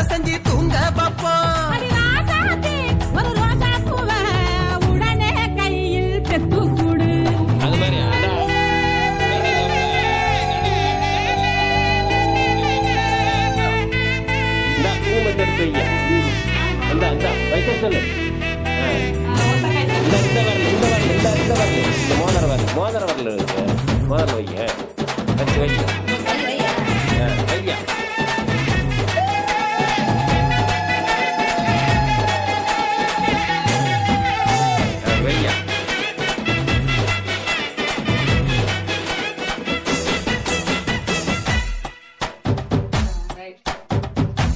செஞ்சு தூங்க பாப்பா உடனே கையில் பெத்து கூடு மோதிர வரல மோதிர வைங்க ஐயா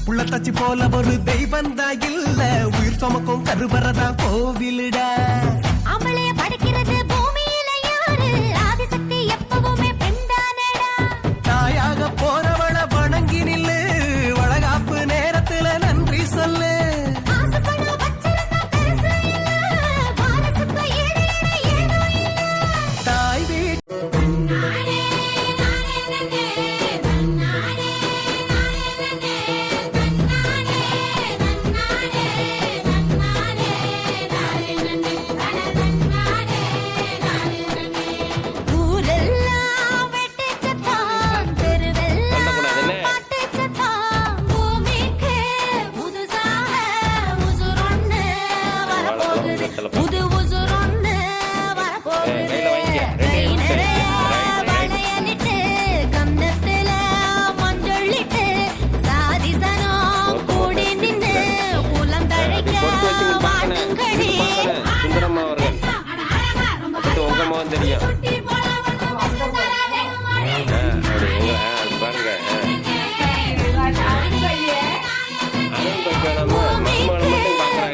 புள்ளத்தச்சி போல ஒரு தெய்வம் தான் இல்ல உயிர் சுமக்கும் கருவறதா கோவிலுடா அவளைய படைக்கிறது பூமியில யாரு ஆதிசக்தி எப்பவுமே பெண்தானடா தாயாக போறவள வணங்கி நில்லு வளகாப்பு நேரத்துல நன்றி சொல்லு தாய் சுந்தரம்மா அவர்கள் அப்படி உங்க மகன் தெரியும் பாருங்க மருமகளை மட்டும் பாக்குறாங்க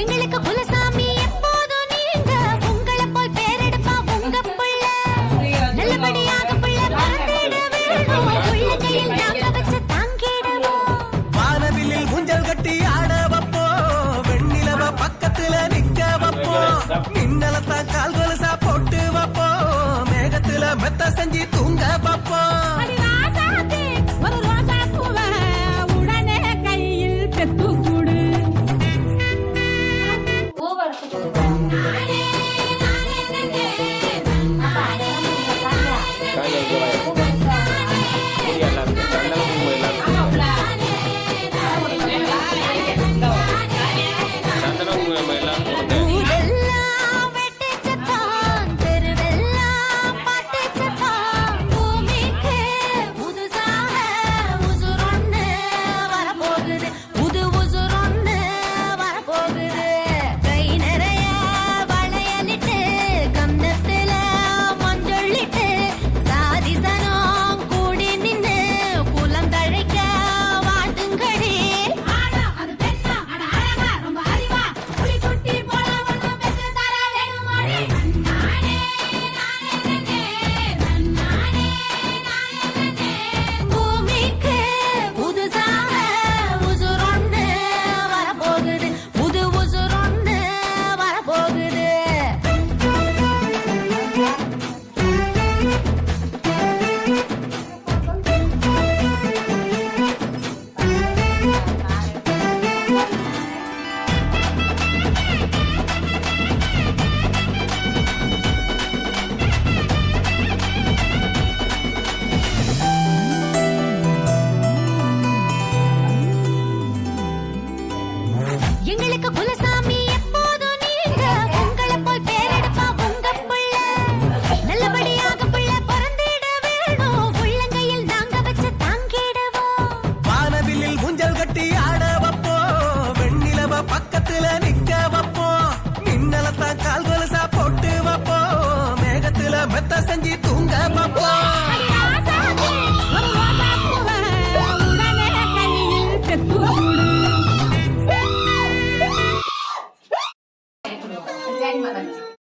எங்களுக்கு குலசாமி எப்போதும் நீங்க உங்களை போல் பேரெடுப்பா உங்க பிள்ளை நல்லபடியாக பிள்ளை பறந்திட வேணும் உள்ள கையில் நாங்க வச்சு தாங்கிடுவோம் வானவில்லில் ஊஞ்சல் கட்டி ஆட வைப்போ வெண்ணிலவ பக்கத்துல நிக்க வைப்போ மின்னலத்தான் கால் கொலுசா போட்டு வைப்போ மேகத்துல மெத்த செஞ்சு தூங்க வைப்போ ஒரு ரோசா பூவ உடனே கையில் பெத்து கூடு எங்களுக்கு குலசாமி எப்போதும் நீங்க உங்களை போல் பேரெடுப்பா உங்க புள்ள நல்லபடியாக புள்ள பிறந்திட வேணும் உள்ளங்கையில் நாங்க வச்சு தாங்கிடுவோம் வானவில்லில் ஊஞ்சல் கட்டி ஆட வைப்போம் வெண்ணிலவ பக்கத்துல நிக்க வைப்போம் மின்னலத்தான் கால் கொலுசா போட்டு வைப்போம் மேகத்துல மெத்த செஞ்சு தூங்க வைப்போம் Jadi makan.